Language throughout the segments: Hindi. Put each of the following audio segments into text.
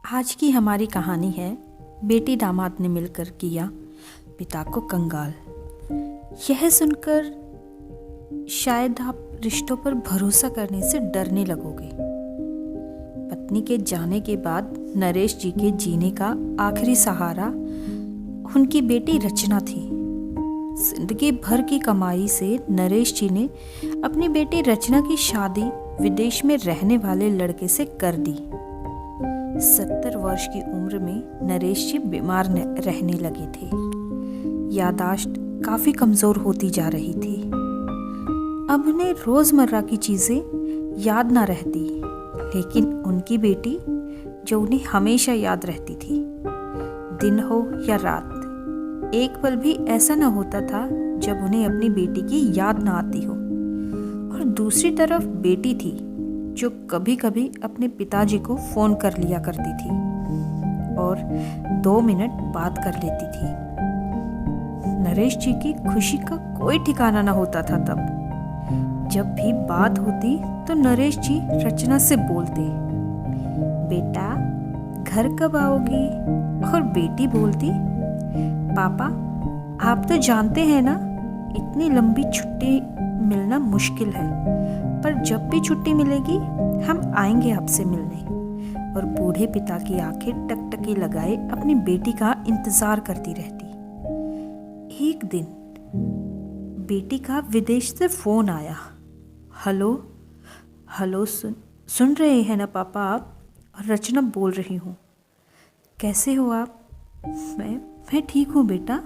आज की हमारी कहानी है बेटी दामाद ने मिलकर किया पिता को कंगाल। यह सुनकर शायद आप रिश्तों पर भरोसा करने से डरने लगोगे। पत्नी के जाने के बाद नरेश जी के जीने का आखिरी सहारा उनकी बेटी रचना थी। जिंदगी भर की कमाई से नरेश जी ने अपनी बेटी रचना की शादी विदेश में रहने वाले लड़के से कर दी। 70 वर्ष की उम्र में नरेश जी बीमार रहने लगे थे। यादाश्त काफी कमजोर होती जा रही थी। अब उन्हें रोजमर्रा की चीजें याद ना रहती, लेकिन उनकी बेटी जो उन्हें हमेशा याद रहती थी। दिन हो या रात, एक पल भी ऐसा ना होता था जब उन्हें अपनी बेटी की याद ना आती हो। और दूसरी तरफ बेटी थी जो कभी कभी अपने पिताजी को फोन कर लिया करती थी और 2 मिनट बात कर लेती थी। नरेश जी की खुशी का कोई ठिकाना ना होता था तब। जब भी बात होती तो नरेश जी रचना से बोलते, बेटा घर कब आओगी? और बेटी बोलती, पापा आप तो जानते हैं ना, इतनी लंबी छुट्टी मिलना मुश्किल है, पर जब भी छुट्टी मिलेगी हम आएंगे आपसे मिलने। और बूढ़े पिता की आंखें टकटकी लगाए अपनी बेटी का इंतजार करती रहती। एक दिन बेटी का विदेश से फोन आया। हेलो हेलो, सुन रहे हैं ना पापा आप? रचना बोल रही हूँ। कैसे हो आप? मैं ठीक हूँ बेटा।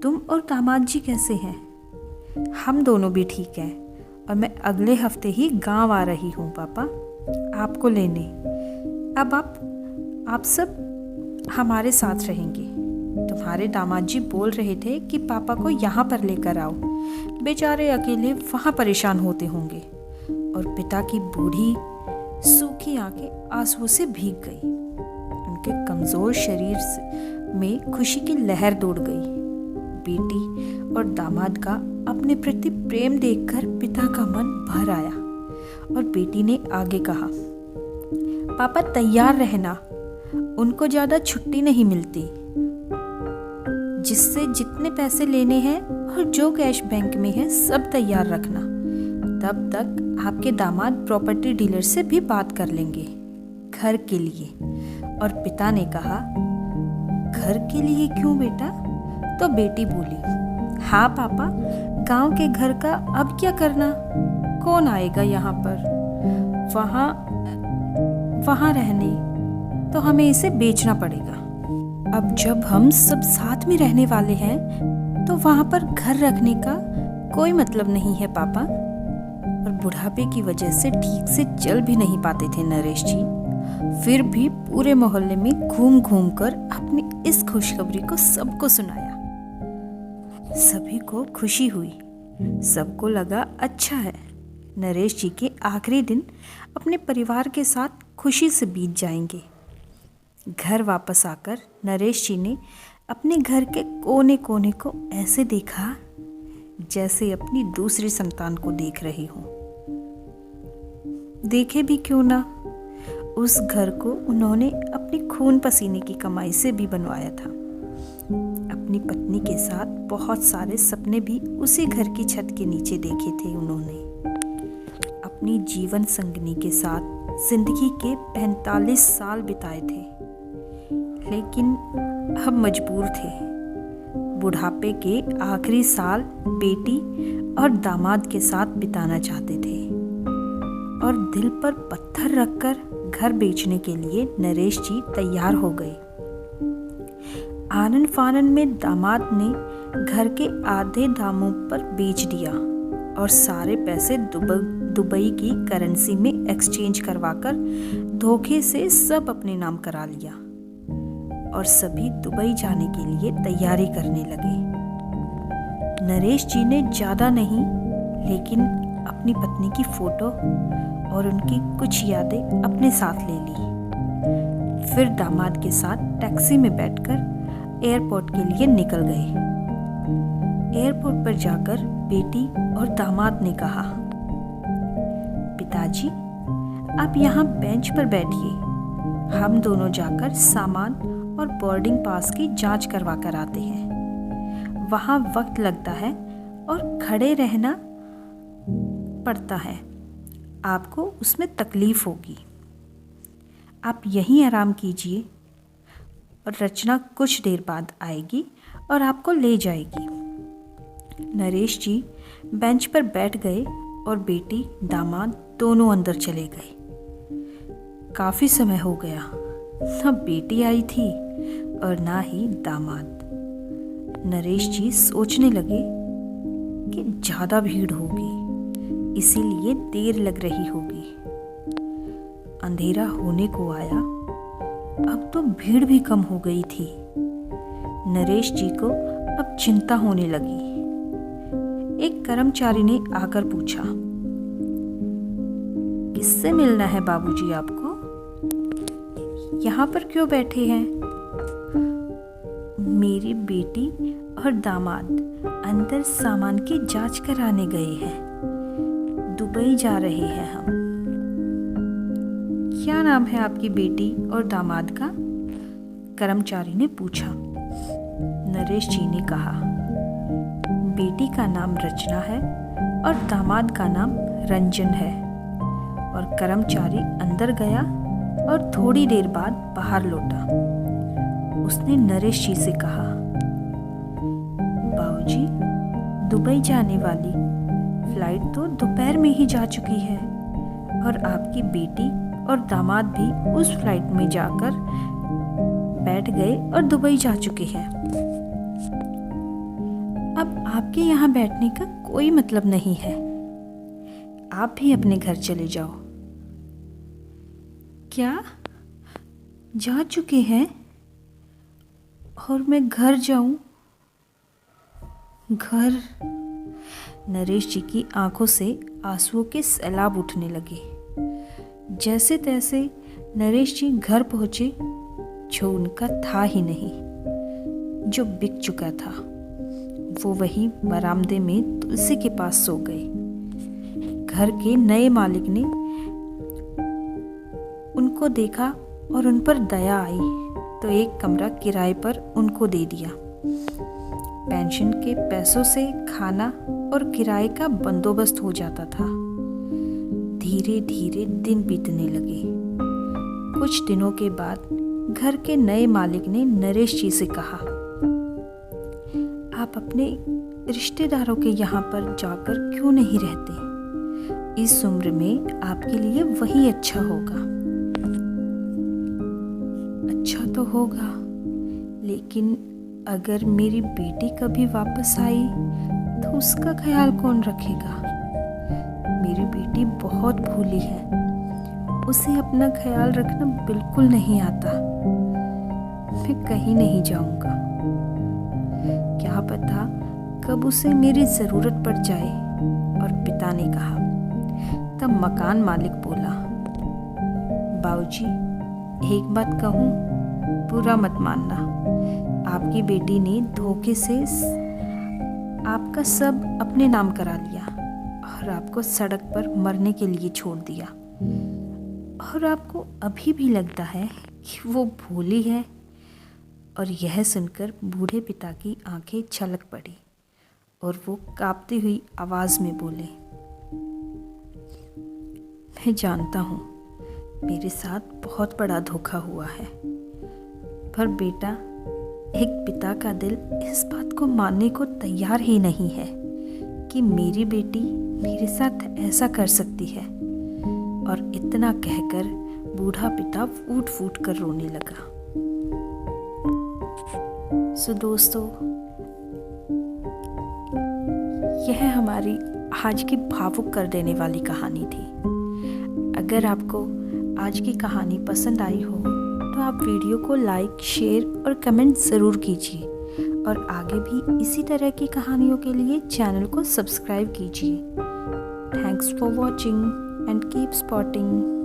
तुम और दामाद जी कैसे हैं? हम दोनों भी ठीक हैं, और मैं अगले हफ्ते ही गांव आ रही हूँ पापा आपको लेने। अब आप सब हमारे साथ रहेंगे। तुम्हारे दामाद जी बोल रहे थे कि पापा को यहाँ पर लेकर आओ, बेचारे अकेले वहाँ परेशान होते होंगे। और पिता की बूढ़ी सूखी आंखें आंसुओं से भीग गई। उनके कमजोर शरीर में खुशी की लहर दौड़ गई। बेटी और दामाद का अपने प्रति प्रेम देखकर पिता का मन भर आया और बेटी ने आगे कहा, पापा तैयार रहना, उनको ज्यादा छुट्टी नहीं मिलती। जिससे जितने पैसे लेने हैं और जो कैश बैंक में है सब तैयार रखना। तब तक आपके दामाद प्रॉपर्टी डीलर से भी बात कर लेंगे घर के लिए। और पिता ने कहा, घर के लिए क्यों बेटा? तो बेटी बोली, हाँ पापा, गांव के घर का अब क्या करना? कौन आएगा यहाँ पर? वहाँ रहने तो हमें इसे बेचना पड़ेगा। अब जब हम सब साथ में रहने वाले हैं तो वहाँ पर घर रखने का कोई मतलब नहीं है पापा। और बुढ़ापे की वजह से ठीक से चल भी नहीं पाते थे नरेश जी, फिर भी पूरे मोहल्ले में घूम घूम कर अपनी इस खुशखबरी को सबको सुनाया। सभी को खुशी हुई, सबको लगा अच्छा है, नरेश जी के आखिरी दिन अपने परिवार के साथ खुशी से बीत जाएंगे। घर वापस आकर नरेश जी ने अपने घर के कोने कोने को ऐसे देखा जैसे अपनी दूसरी संतान को देख रही हो। देखे भी क्यों ना, उस घर को उन्होंने अपनी खून पसीने की कमाई से भी बनवाया था। अपनी पत्नी के साथ बहुत सारे सपने भी उसी घर की छत के नीचे देखे थे उन्होंने। अपनी जीवन संगिनी के साथ जिंदगी के 45 साल बिताए थे, लेकिन अब मजबूर थे। बुढ़ापे के आखिरी साल बेटी और दामाद के साथ बिताना चाहते थे। और दिल पर पत्थर रखकर घर बेचने के लिए नरेश जी तैयार हो गए। आनन फानन में दामाद ने घर के आधे दामों पर बेच दिया और सारे पैसे दुबई की करेंसी में एक्सचेंज करवाकर धोखे से सब अपने नाम करा लिया। और सभी दुबई जाने के लिए तैयारी करने लगे। नरेश जी ने ज़्यादा नहीं, लेकिन अपनी पत्नी की फोटो और उनकी कुछ यादें अपने साथ ले ली। फिर दामाद के साथ टैक्सी में बैठकर एयरपोर्ट के लिए निकल गए। एयरपोर्ट पर जाकर बेटी और दामाद ने कहा, पिताजी आप यहाँ बेंच पर बैठिए, हम दोनों जाकर सामान और बोर्डिंग पास की जांच करवा कर आते हैं। वहाँ वक्त लगता है और खड़े रहना पड़ता है, आपको उसमें तकलीफ होगी। आप यहीं आराम कीजिए और रचना कुछ देर बाद आएगी और आपको ले जाएगी। नरेश जी बेंच पर बैठ गए और बेटी दामाद दोनों अंदर चले गए। काफ़ी समय हो गया, ना बेटी आई थी और ना ही दामाद। नरेश जी सोचने लगे कि ज़्यादा भीड़ होगी, इसीलिए देर लग रही होगी। अंधेरा होने को आया, अब तो भीड़ भी कम हो गई थी। नरेश जी को अब चिंता होने लगी। एक कर्मचारी ने आकर पूछा, किससे मिलना है बाबूजी आपको? यहाँ पर क्यों बैठे हैं? मेरी बेटी और दामाद अंदर सामान की जांच कराने गए हैं। दुबई जा रहे हैं हम। क्या नाम है आपकी बेटी और दामाद का? कर्मचारी ने पूछा। नरेश जी ने कहा, बेटी का नाम रचना है और दामाद का नाम रंजन है। और कर्मचारी अंदर गया और थोड़ी देर बाद बाहर लौटा। उसने नरेश जी से कहा, बाबूजी, दुबई जाने वाली फ्लाइट तो दोपहर में ही जा चुकी है और आपकी बेटी और दामाद भी उस फ्लाइट में जाकर बैठ गए और दुबई जा चुके हैं। अब आपके यहाँ बैठने का कोई मतलब नहीं है। आप भी अपने घर चले जाओ। क्या? जा चुके हैं और मैं घर जाऊं? घर? नरेश जी की आंखों से आंसुओं के सैलाब उठने लगे। जैसे तैसे नरेश जी घर पहुंचे, जो उनका था ही नहीं, जो बिक चुका था। वो वहीं बरामदे में तुलसी के पास सो गए। घर के नए मालिक ने उनको देखा और उन पर दया आई तो एक कमरा किराए पर उनको दे दिया। पेंशन के पैसों से खाना और किराए का बंदोबस्त हो जाता था। धीरे धीरे दिन बीतने लगे। कुछ दिनों के बाद घर के नए मालिक ने नरेश जी से कहा, आप अपने रिश्तेदारों के यहाँ पर जाकर क्यों नहीं रहते? इस उम्र में आपके लिए वही अच्छा होगा। अच्छा तो होगा, लेकिन अगर मेरी बेटी कभी वापस आई तो उसका ख्याल कौन रखेगा? मेरी बेटी बहुत भोली है, उसे अपना ख्याल रखना बिल्कुल नहीं आता। मैं कहीं नहीं जाऊंगा, क्या पता कब उसे मेरी ज़रूरत पड़ जाए। और पिता ने कहा। तब मकान मालिक बोला, बाबूजी, एक बात कहूँ, बुरा मत मानना। आपकी बेटी ने धोखे से आपका सब अपने नाम करा लिया और आपको सड़क पर मरने के लिए छोड़ दिया। और आपको अभी भी लगता है कि वो भोली है। और यह सुनकर बूढ़े पिता की आंखें छलक पड़ी और वो कांपती हुई आवाज़ में बोले, मैं जानता हूँ मेरे साथ बहुत बड़ा धोखा हुआ है, पर बेटा, एक पिता का दिल इस बात को मानने को तैयार ही नहीं है कि मेरी बेटी मेरे साथ ऐसा कर सकती है। और इतना कहकर बूढ़ा पिता फूट फूट कर रोने लगा। सो दोस्तों, यह हमारी आज की भावुक कर देने वाली कहानी थी। अगर आपको आज की कहानी पसंद आई हो तो आप वीडियो को लाइक, शेयर और कमेंट ज़रूर कीजिए और आगे भी इसी तरह की कहानियों के लिए चैनल को सब्सक्राइब कीजिए। Thanks for watching and keep spotting.